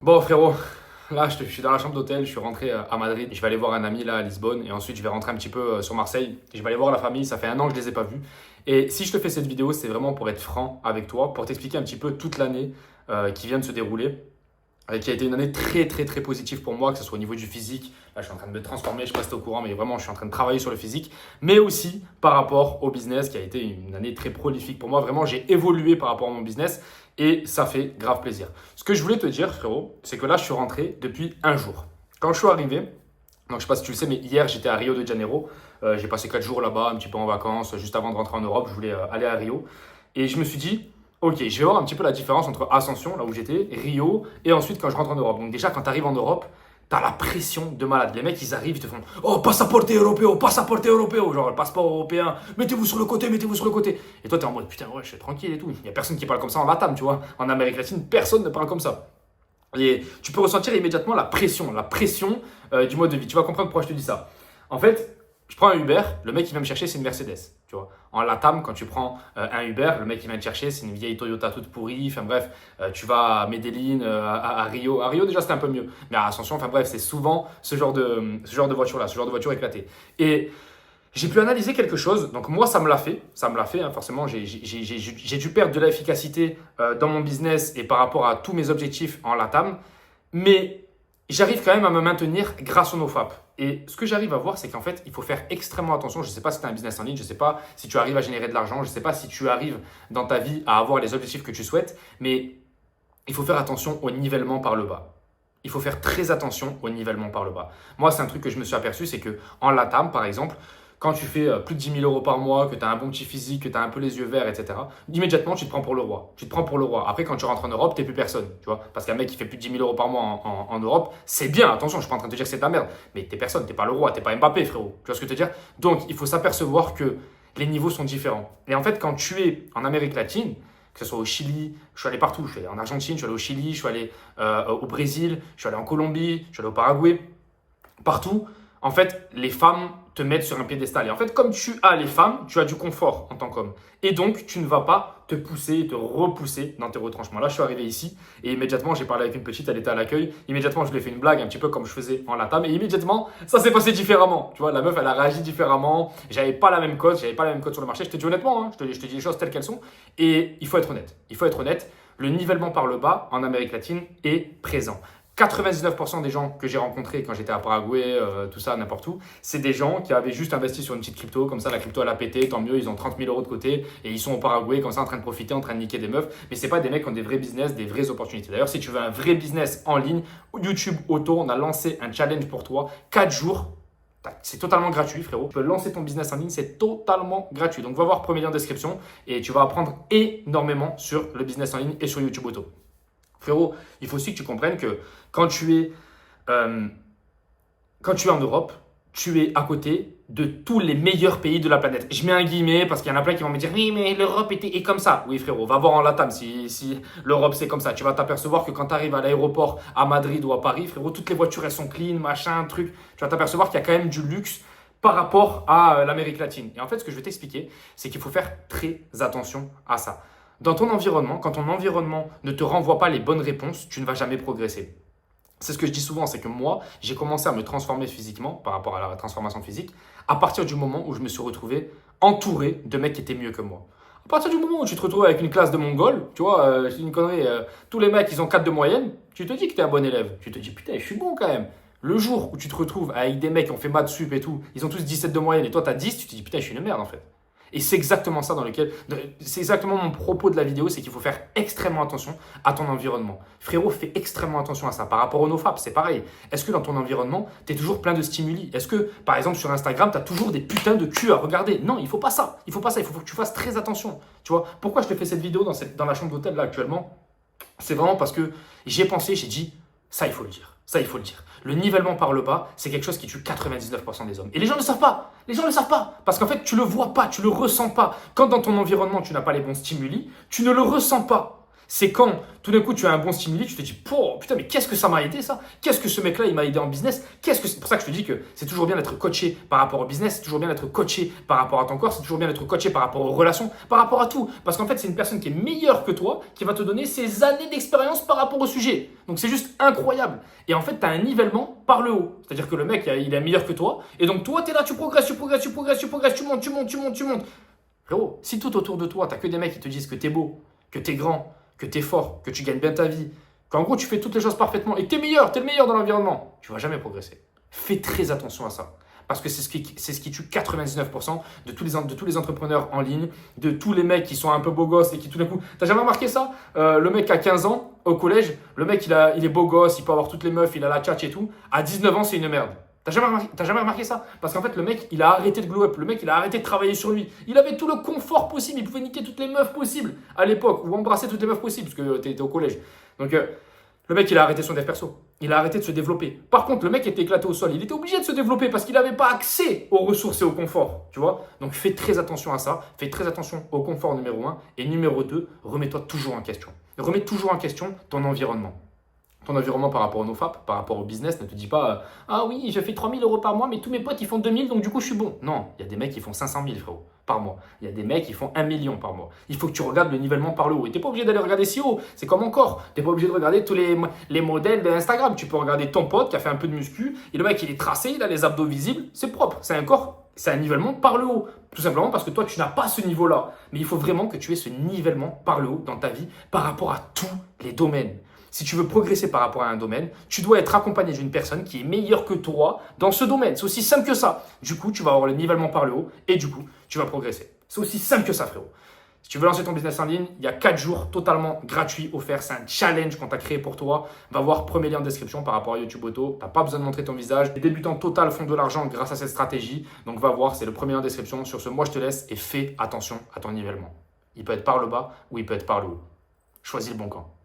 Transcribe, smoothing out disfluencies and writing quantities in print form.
Bon frérot, là je suis dans la chambre d'hôtel, je suis rentré à Madrid, je vais aller voir un ami là à Lisbonne et ensuite je vais rentrer un petit peu sur Marseille. Je vais aller voir la famille, ça fait un an que je les ai pas vus. Et si je te fais cette vidéo, c'est vraiment pour être franc avec toi, pour t'expliquer un petit peu toute l'année qui vient de se dérouler, qui a été une année très très très positive pour moi, que ce soit au niveau du physique. Là je suis en train de me transformer, je sais pas si t'es au courant, mais vraiment je suis en train de travailler sur le physique, mais aussi par rapport au business qui a été une année très prolifique pour moi. Vraiment j'ai évolué par rapport à mon business. Et ça fait grave plaisir. Ce que je voulais te dire, frérot, c'est que là, je suis rentré depuis un jour. Quand je suis arrivé, donc je ne sais pas si tu le sais, mais hier, j'étais à Rio de Janeiro. J'ai passé 4 jours là-bas, un petit peu en vacances, juste avant de rentrer en Europe. Je voulais aller à Rio. Et je me suis dit, ok, je vais voir un petit peu la différence entre Ascension, là où j'étais, Rio, et ensuite quand je rentre en Europe. Donc déjà, quand tu arrives en Europe, t'as la pression de malade. Les mecs, ils arrivent, ils te font oh, passaporte européen, passaporte européen, genre le passeport européen, mettez-vous sur le côté, mettez-vous sur le côté. Et toi, t'es en mode putain, ouais, je suis tranquille et tout. Il n'y a personne qui parle comme ça en Latam, tu vois. En Amérique latine, personne ne parle comme ça. Et tu peux ressentir immédiatement la pression du mode de vie. Tu vas comprendre pourquoi je te dis ça. En fait, je prends un Uber, le mec qui vient me chercher, c'est une Mercedes. Tu vois. En Latam, quand tu prends un Uber, le mec qui vient te chercher, c'est une vieille Toyota toute pourrie. Enfin bref, tu vas à Medellín, à Rio. À Rio, déjà, c'était un peu mieux. Mais à Ascension, enfin bref, c'est souvent ce genre de voiture-là, ce genre de voiture éclatée. Et j'ai pu analyser quelque chose. Donc moi, ça me l'a fait. Ça me l'a fait. Hein. Forcément, j'ai dû perdre de l'efficacité dans mon business et par rapport à tous mes objectifs en Latam. Mais j'arrive quand même à me maintenir grâce au NoFap. Et ce que j'arrive à voir, c'est qu'en fait, il faut faire extrêmement attention. Je ne sais pas si tu as un business en ligne, je ne sais pas si tu arrives à générer de l'argent, je ne sais pas si tu arrives dans ta vie à avoir les objectifs que tu souhaites, mais il faut faire attention au nivellement par le bas. Il faut faire très attention au nivellement par le bas. Moi, c'est un truc que je me suis aperçu, c'est que en LATAM, par exemple, quand tu fais plus de 10 000 euros par mois, que tu as un bon petit physique, que tu as un peu les yeux verts, etc., immédiatement, tu te prends pour le roi. Tu te prends pour le roi. Après, quand tu rentres en Europe, tu n'es plus personne. Tu vois. Parce qu'un mec qui fait plus de 10 000 euros par mois en Europe, c'est bien. Attention, je ne suis pas en train de te dire que c'est de la merde. Mais tu n'es personne. Tu n'es pas le roi. Tu n'es pas Mbappé, frérot. Tu vois ce que je veux te dire. Donc, il faut s'apercevoir que les niveaux sont différents. Et en fait, quand tu es en Amérique latine, que ce soit au Chili, je suis allé partout. Je suis allé en Argentine, je suis allé au Chili, je suis allé au Brésil, je suis allé en Colombie, je suis allé au Paraguay. Partout, en fait, les femmes te mettent sur un piédestal. Et en fait, comme tu as les femmes, tu as du confort en tant qu'homme. Et donc, tu ne vas pas te pousser, te repousser dans tes retranchements. Là, je suis arrivé ici et immédiatement, j'ai parlé avec une petite, elle était à l'accueil. Immédiatement, je lui ai fait une blague, un petit peu comme je faisais en latam. Et immédiatement, ça s'est passé différemment. Tu vois, la meuf, elle a réagi différemment. J'avais pas la même cote, sur le marché. Je te dis honnêtement, hein, je te dis les choses telles qu'elles sont. Et il faut être honnête. Il faut être honnête. Le nivellement par le bas en Amérique latine est présent. 99% des gens que j'ai rencontrés quand j'étais à Paraguay, tout ça, n'importe où, c'est des gens qui avaient juste investi sur une petite crypto, comme ça la crypto elle a pété, tant mieux, ils ont 30 000 euros de côté et ils sont au Paraguay comme ça en train de profiter, en train de niquer des meufs. Mais c'est pas des mecs qui ont des vrais business, des vraies opportunités. D'ailleurs, si tu veux un vrai business en ligne, YouTube Auto, on a lancé un challenge pour toi, 4 jours. C'est totalement gratuit, frérot. Tu peux lancer ton business en ligne, c'est totalement gratuit. Donc, va voir premier lien en description et tu vas apprendre énormément sur le business en ligne et sur YouTube Auto. Frérot, il faut aussi que tu comprennes que quand tu es, euh, quand tu es en Europe, tu es à côté de tous les meilleurs pays de la planète. Je mets un guillemet parce qu'il y en a plein qui vont me dire oui, mais l'Europe est comme ça. Oui, frérot, va voir en Latam si l'Europe c'est comme ça. Tu vas t'apercevoir que quand tu arrives à l'aéroport à Madrid ou à Paris, frérot, toutes les voitures elles sont clean, machin, truc. Tu vas t'apercevoir qu'il y a quand même du luxe par rapport à l'Amérique latine. Et en fait, ce que je vais t'expliquer, c'est qu'il faut faire très attention à ça. Dans ton environnement, quand ton environnement ne te renvoie pas les bonnes réponses, tu ne vas jamais progresser. C'est ce que je dis souvent, c'est que moi, j'ai commencé à me transformer physiquement par rapport à la transformation physique à partir du moment où je me suis retrouvé entouré de mecs qui étaient mieux que moi. À partir du moment où tu te retrouves avec une classe de Mongols, tu vois, je dis une connerie, tous les mecs, ils ont 4 de moyenne, tu te dis que tu es un bon élève. Tu te dis, putain, je suis bon quand même. Le jour où tu te retrouves avec des mecs qui ont fait maths sup et tout, ils ont tous 17 de moyenne et toi, tu as 10, tu te dis, putain, je suis une merde en fait. Et c'est exactement ça c'est exactement mon propos de la vidéo, c'est qu'il faut faire extrêmement attention à ton environnement. Frérot, fais extrêmement attention à ça. Par rapport au NoFap, c'est pareil. Est-ce que dans ton environnement, tu es toujours plein de stimuli? Est-ce que, par exemple, sur Instagram, tu as toujours des putains de culs à regarder? Non, il faut pas ça. Il faut pas ça. Il faut que tu fasses très attention. Tu vois, pourquoi je te fais cette vidéo dans la chambre d'hôtel là actuellement? C'est vraiment parce que j'ai pensé, j'ai dit, ça, il faut le dire. Ça, il faut le dire. Le nivellement par le bas, c'est quelque chose qui tue 99% des hommes. Et les gens ne le savent pas. Les gens ne le savent pas. Parce qu'en fait, tu ne le vois pas, tu ne le ressens pas. Quand dans ton environnement, tu n'as pas les bons stimuli, tu ne le ressens pas. C'est quand, tout d'un coup, tu as un bon stimuli, tu te dis, oh, putain, mais qu'est-ce que ça m'a aidé ça? Qu'est-ce que ce mec-là, il m'a aidé en business? C'est pour ça que je te dis que c'est toujours bien d'être coaché par rapport au business, c'est toujours bien d'être coaché par rapport à ton corps, c'est toujours bien d'être coaché par rapport aux relations, par rapport à tout. Parce qu'en fait, c'est une personne qui est meilleure que toi, qui va te donner ses années d'expérience par rapport au sujet. Donc c'est juste incroyable. Et en fait, tu as un nivellement par le haut. C'est-à-dire que le mec, il est meilleur que toi. Et donc toi, tu es là, tu progresses, tu progresses, tu progresses, tu progresses, tu montes, tu montes, tu montes, tu montes. Frérot, si tout autour de toi, tu n'as que des mecs qui te disent que tu es beau, que tu es grand, que tu es fort, que tu gagnes bien ta vie, qu'en gros tu fais toutes les choses parfaitement et que tu es le meilleur dans l'environnement, tu ne vas jamais progresser. Fais très attention à ça. Parce que c'est ce qui tue 99% de tous les entrepreneurs en ligne, de tous les mecs qui sont un peu beaux gosses et qui tout d'un coup... T'as jamais remarqué ça? Le mec à 15 ans, au collège, le mec il est beau gosse, il peut avoir toutes les meufs, il a la tchatch et tout. À 19 ans, c'est une merde. T'as jamais remarqué ça? Parce qu'en fait, le mec, il a arrêté de glow up. Le mec, il a arrêté de travailler sur lui. Il avait tout le confort possible. Il pouvait niquer toutes les meufs possibles à l'époque ou embrasser toutes les meufs possibles parce que t'étais au collège. Donc, le mec, il a arrêté son dev perso. Il a arrêté de se développer. Par contre, le mec était éclaté au sol. Il était obligé de se développer parce qu'il n'avait pas accès aux ressources et au confort. Tu vois? Donc, fais très attention à ça. Fais très attention au confort numéro 1. Et numéro 2, remets-toi toujours en question. Remets toujours en question ton environnement. Ton environnement par rapport au NoFap, par rapport au business, ne te dis pas ah oui, je fais 3 000 € par mois, mais tous mes potes ils font 2 000, donc du coup je suis bon. Non, il y a des mecs qui font 500 000 frérot, par mois. Il y a des mecs qui font 1 million par mois. Il faut que tu regardes le nivellement par le haut. Et tu n'es pas obligé d'aller regarder si haut, c'est comme encore. Tu n'es pas obligé de regarder tous les modèles d'Instagram. Tu peux regarder ton pote qui a fait un peu de muscu, et le mec il est tracé, il a les abdos visibles, c'est propre, c'est un corps, c'est un nivellement par le haut. Tout simplement parce que toi tu n'as pas ce niveau-là. Mais il faut vraiment que tu aies ce nivellement par le haut dans ta vie par rapport à tous les domaines. Si tu veux progresser par rapport à un domaine, tu dois être accompagné d'une personne qui est meilleure que toi dans ce domaine. C'est aussi simple que ça. Du coup, tu vas avoir le nivellement par le haut et du coup, tu vas progresser. C'est aussi simple que ça, frérot. Si tu veux lancer ton business en ligne, il y a 4 jours totalement gratuits offerts. C'est un challenge qu'on t'a créé pour toi. Va voir premier lien en description par rapport à YouTube Auto. Tu n'as pas besoin de montrer ton visage. Les débutants total font de l'argent grâce à cette stratégie. Donc va voir, c'est le premier lien en description. Sur ce, moi je te laisse et fais attention à ton nivellement. Il peut être par le bas ou il peut être par le haut. Choisis le bon camp.